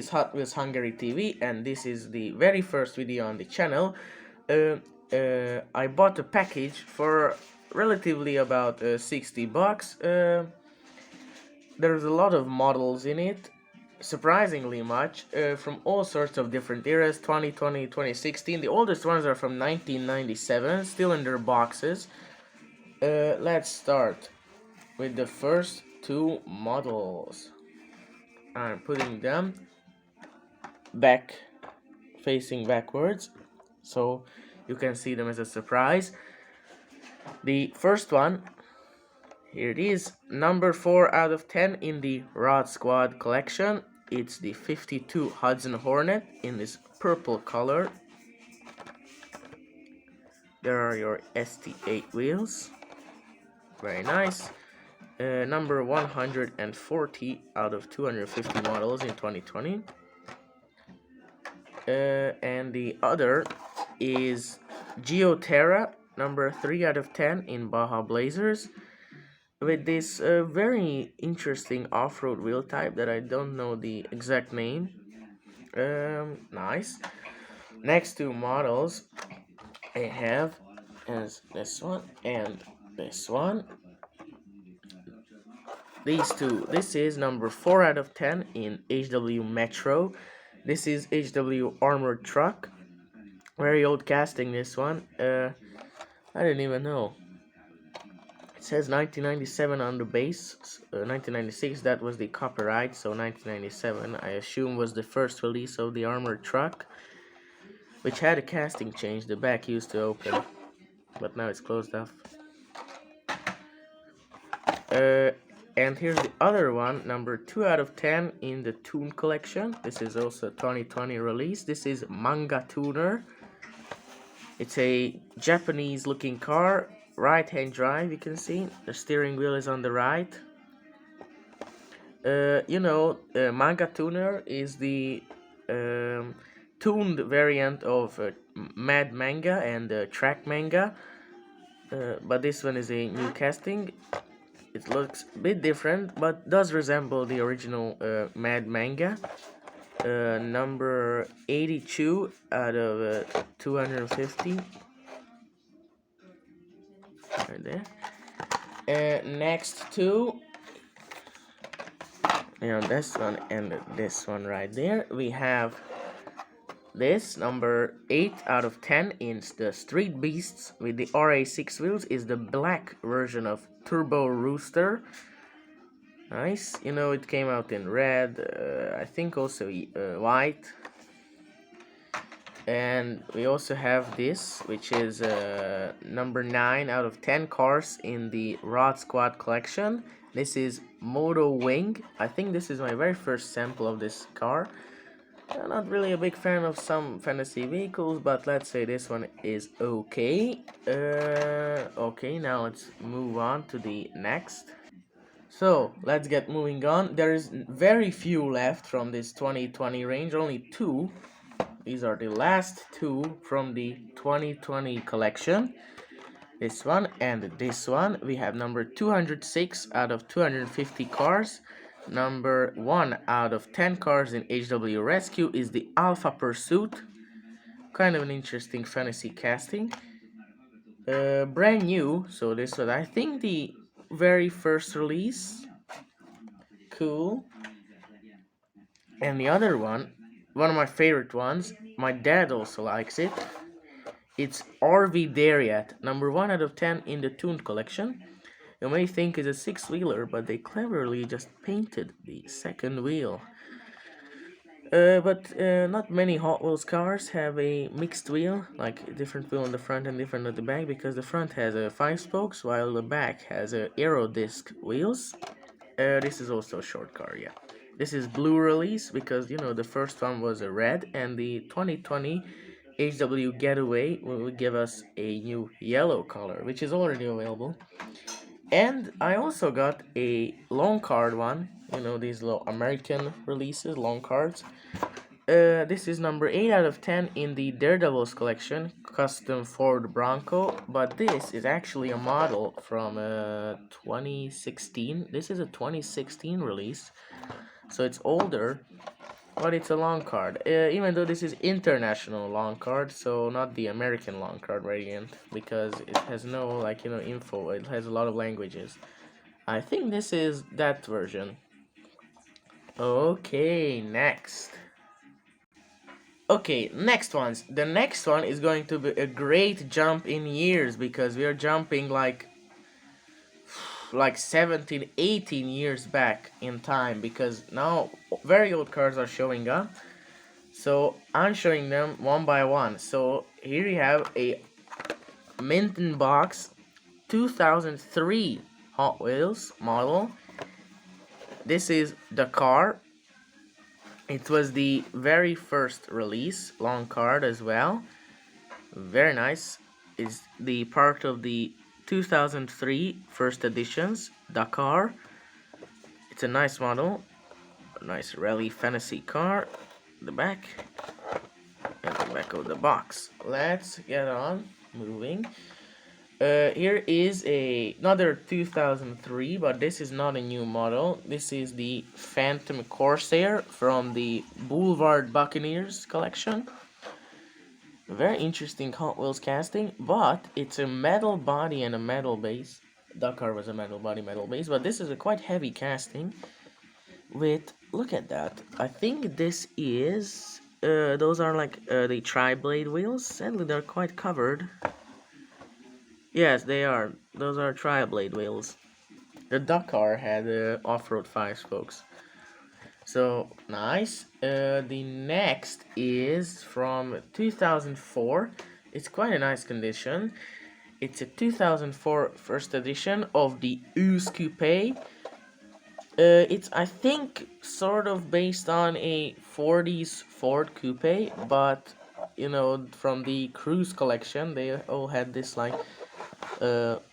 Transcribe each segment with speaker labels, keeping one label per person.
Speaker 1: is Hot Wheels Hungary TV, and this is the very first video on the channel. I bought a package for relatively about 60 bucks. There's a lot of models in it, surprisingly much, from all sorts of different eras, 2020, 2016. The oldest ones are from 1997, still in their boxes. Let's start with the first two models. I'm putting them back, facing backwards, so you can see them as a surprise. The first one, here it is, number 4 out of 10 in the Rod Squad collection. It's the 52 Hudson Hornet in this purple color. There are your ST8 wheels, very nice. Number 140 out of 250 models in 2020. And the other is Geoterra, number 3 out of 10 in Baja Blazers, with this very interesting off-road wheel type that I don't know the exact name. Nice. Next two models I have is this one and this one. These two. This is number 4 out of 10 in HW Metro. This is HW Armored Truck. Very old casting, this one. I didn't even know. It says 1997 on the base. 1996, that was the copyright, so 1997 I assume was the first release of the Armored Truck, which had a casting change. The back used to open, but now it's closed off. And here's the other one, number 2 out of 10 in the Tune collection. This is also a 2020 release. This is Manga Tuner. It's a Japanese looking car, right-hand drive, you can see. The steering wheel is on the right. Manga Tuner is the tuned variant of Mad Manga and Track Manga. But this one is a new casting. It looks a bit different, but does resemble the original Mad Manga. Number 82 out of 250. Right there. Next two. This one and this one right there. We have this, number 8 out of 10 in the Street Beasts with the RA6 wheels, is the black version of Turbo Rooster. Nice. It came out in red, I think also white. And we also have this, which is number 9 out of 10 cars in the Rod Squad collection. This is Moto Wing. I think this is my very first sample of this car. I'm not really a big fan of some fantasy vehicles, but let's say this one is okay. Okay, now let's move on to the next. So, let's get moving on. There is very few left from this 2020 range, only 2. These are the last 2 from the 2020 collection. This one and this one. We have number 206 out of 250 cars. Number 1 out of 10 cars in HW Rescue is the Alpha Pursuit. Kind of an interesting fantasy casting. Brand new, so this was, I think, the very first release. Cool. And the other one of my favorite ones, my dad also likes it. It's RV Dariat, number 1 out of 10 in the Tuned collection. You may think it's a 6-wheeler, but they cleverly just painted the second wheel. But not many Hot Wheels cars have a mixed wheel, like a different wheel on the front and different at the back, because the front has 5 spokes, while the back has aero disc wheels. This is also a short car, yeah. This is blue release, because, the first one was a red, and the 2020 HW Getaway will give us a new yellow color, which is already available. And I also got a long card one, these little American releases, long cards. This is number 8 out of 10 in the Daredevils collection, custom Ford Bronco, but this is actually a model from 2016. This is a 2016 release, so it's older. but it's a long card. Even though this is international long card, so not the American long card variant, because it has no, like, info. It has a lot of languages. I think this is that version. Okay, next. Okay, next ones. The next one is going to be a great jump in years, because we are jumping like 17, 18 years back in time, because now very old cards are showing up. So I'm showing them one by one. So here you have a mint in box 2003 Hot Wheels model. This is the car. It was the very first release, long card as well. Very nice. It's the part of the 2003 first editions Dakar. It's a nice model, a nice rally fantasy car. The back and the back of the box. Let's get on moving. Here is another 2003, but this is not a new model. This is the Phantom Corsair from the Boulevard Buccaneers collection. Very interesting Hot Wheels casting, but it's a metal body and a metal base. Dakar was a metal body, metal base, but this is a quite heavy casting. With, look at that. I think this is, those are like the tri-blade wheels. Sadly, they're quite covered. Yes, they are. Those are tri-blade wheels. The Dakar had off-road 5 spokes. So, nice. The next is from 2004. It's quite a nice condition. It's a 2004 first edition of the Ooze Coupe. It's, I think, sort of based on a 40s Ford Coupe, but, from the Cruise collection, they all had this, like,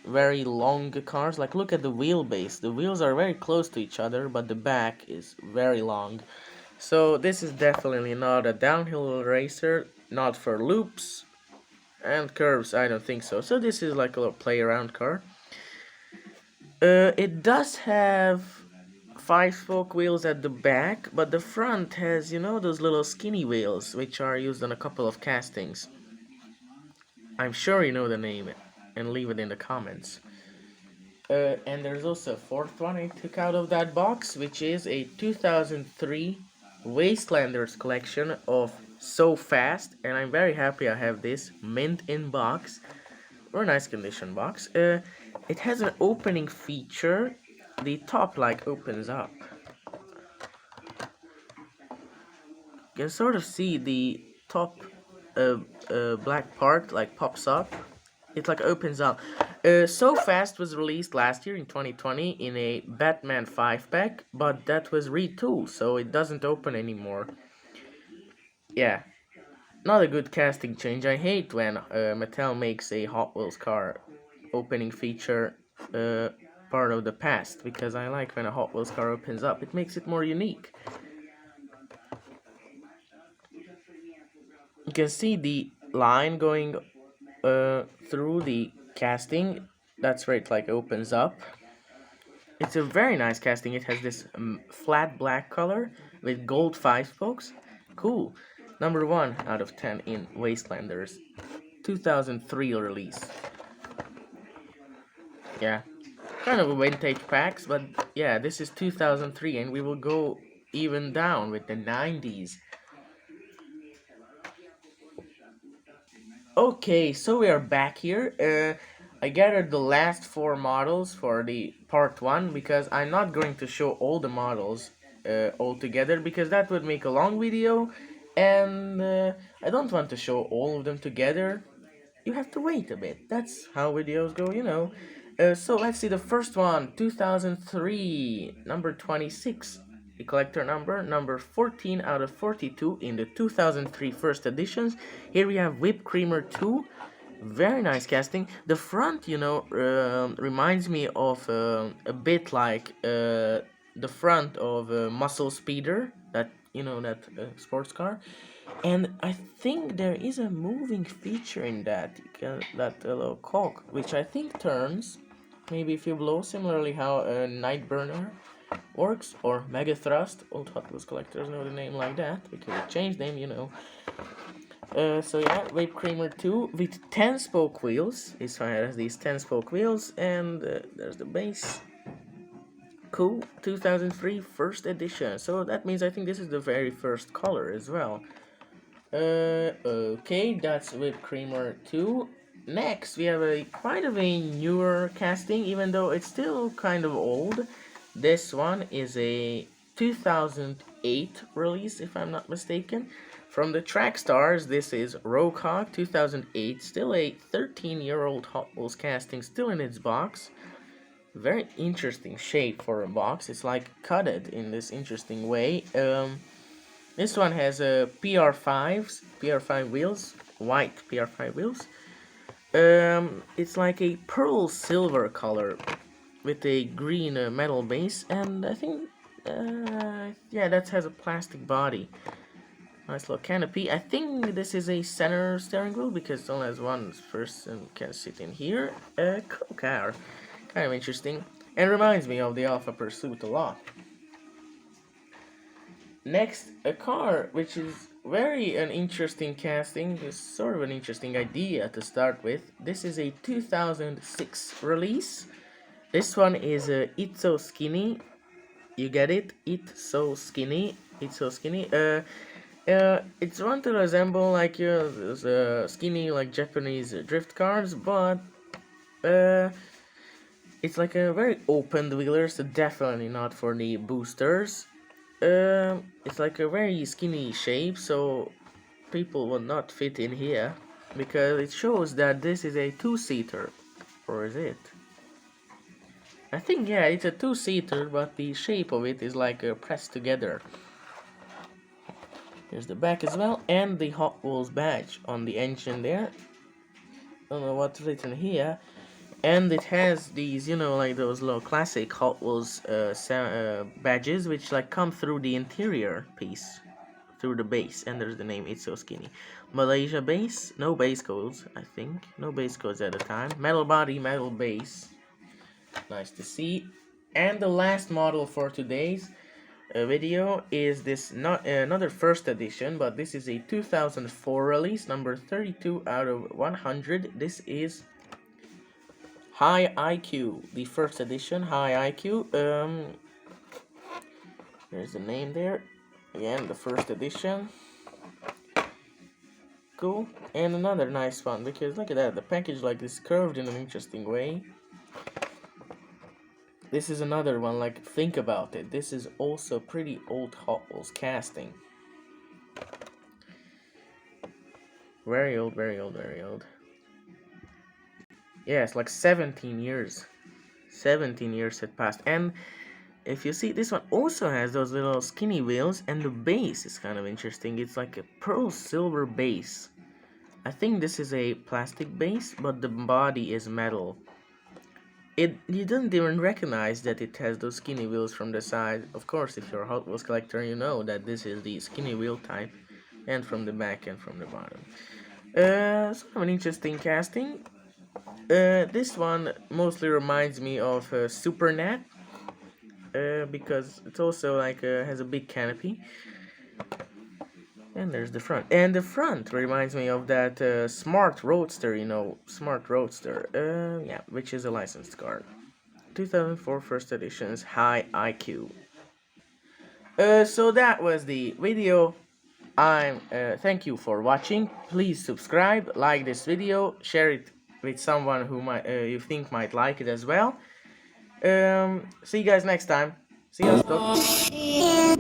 Speaker 1: very long cars. Like, look at the wheelbase. The wheels are very close to each other, but the back is very long. So this is definitely not a downhill racer, not for loops and curves. I don't think so. So this is like a little play around car. It does have 5-spoke wheels at the back, but the front has, those little skinny wheels, which are used on a couple of castings. I'm sure you know the name, and leave it in the comments. And there's also a fourth one I took out of that box, which is a 2003 Wastelanders collection of So Fast, and I'm very happy I have this mint in box. Very nice condition box. It has an opening feature. The top like opens up. You can sort of see the top black part like pops up. It like opens up. So Fast was released last year in 2020 in a Batman 5-pack, but that was retooled, so it doesn't open anymore. Yeah, not a good casting change. I hate when Mattel makes a Hot Wheels car opening feature part of the past, because I like when a Hot Wheels car opens up. It makes it more unique. You can see the line going through the casting. That's where it like opens up. It's a very nice casting. It has this flat black color with gold 5-spokes. Cool. Number 1 out of 10 in Wastelanders. 2003 release. Yeah. Kind of a vintage packs, but yeah, this is 2003 and we will go even down with the 90s. Okay, so we are back here. I gathered the last 4 models for the part 1, because I'm not going to show all the models all together, because that would make a long video, and I don't want to show all of them together. You have to wait a bit. That's how videos go. So let's see the first one, 2003, number 26. The collector number 14 out of 42 in the 2003 first editions. Here we have Whipped Creamer 2. Very nice casting. The front, reminds me of a bit like the front of Muscle Speeder, that sports car. And I think there is a moving feature in that little cock, which I think turns. Maybe if you blow, similarly how a Nightburner works, or Mega Thrust. Old Hot Wheels collectors know the name like that because it changed them, you know. So yeah, Vape Creamer 2 with 10 spoke wheels. This one has these 10 spoke wheels, and there's the base. Cool, 2003 first edition. So that means I think this is the very first color as well. Okay, that's Whipped Creamer 2. Next, we have a quite of a newer casting, even though it's still kind of old. This one is a 2008 release, if I'm not mistaken. From the Track Stars, this is Roguehawk 2008, still a 13-year-old Hot Wheels casting, still in its box. Very interesting shape for a box. It's like cutted in this interesting way. This one has PR5 wheels, white PR5 wheels. It's like a pearl silver color with a green metal base, and I think, yeah, that has a plastic body. Nice little canopy. I think this is a center steering wheel because it only has one person can sit in here. Cool car. Kind of interesting. And reminds me of the Alpha Pursuit a lot. Next, a car which is very an interesting casting. It's sort of an interesting idea to start with. This is a 2006 release. This one is It's So Skinny. You get it? It's So Skinny. It's So Skinny. It's one to resemble like those skinny like Japanese drift cars, but it's like a very open wheeler, so definitely not for the boosters. It's like a very skinny shape, so people will not fit in here because it shows that this is a two-seater, or is it? I think, yeah, it's a two-seater, but the shape of it is like pressed together. Here's the back as well, and the Hot Wheels badge on the engine there. Don't know what's written here. And it has these, you know, like those little classic Hot Wheels badges, which like come through the interior piece, through the base, and there's the name It's So Skinny. Malaysia base, no base codes, I think. No base codes at the time. Metal body, metal base. Nice to see. And the last model for today's video is this, not another first edition, but this is a 2004 release, number 32 out of 100. This is High IQ, the first edition, High IQ. There's the name there. Again, the first edition. Cool. And another nice one, because look at that, the package like this curved in an interesting way. This is another one, like, think about it. This is also pretty old Hot Wheels casting. Very old, very old, very old. Yeah, it's like 17 years. 17 years had passed. And if you see, this one also has those little skinny wheels, and the base is kind of interesting. It's like a pearl silver base. I think this is a plastic base, but the body is metal. You didn't even recognize that it has those skinny wheels from the side. Of course, if you're a Hot Wheels collector, you know that this is the skinny wheel type, and from the back and from the bottom. Sort of an interesting casting. This one mostly reminds me of Supernat, because it's also like has a big canopy. And there's the front. And the front reminds me of that Smart Roadster, you know, Smart Roadster, yeah, which is a licensed car. 2004 first edition's High IQ. So that was the video. Thank you for watching. Please subscribe, like this video, share it with someone who you think might like it as well. See you guys next time. See you.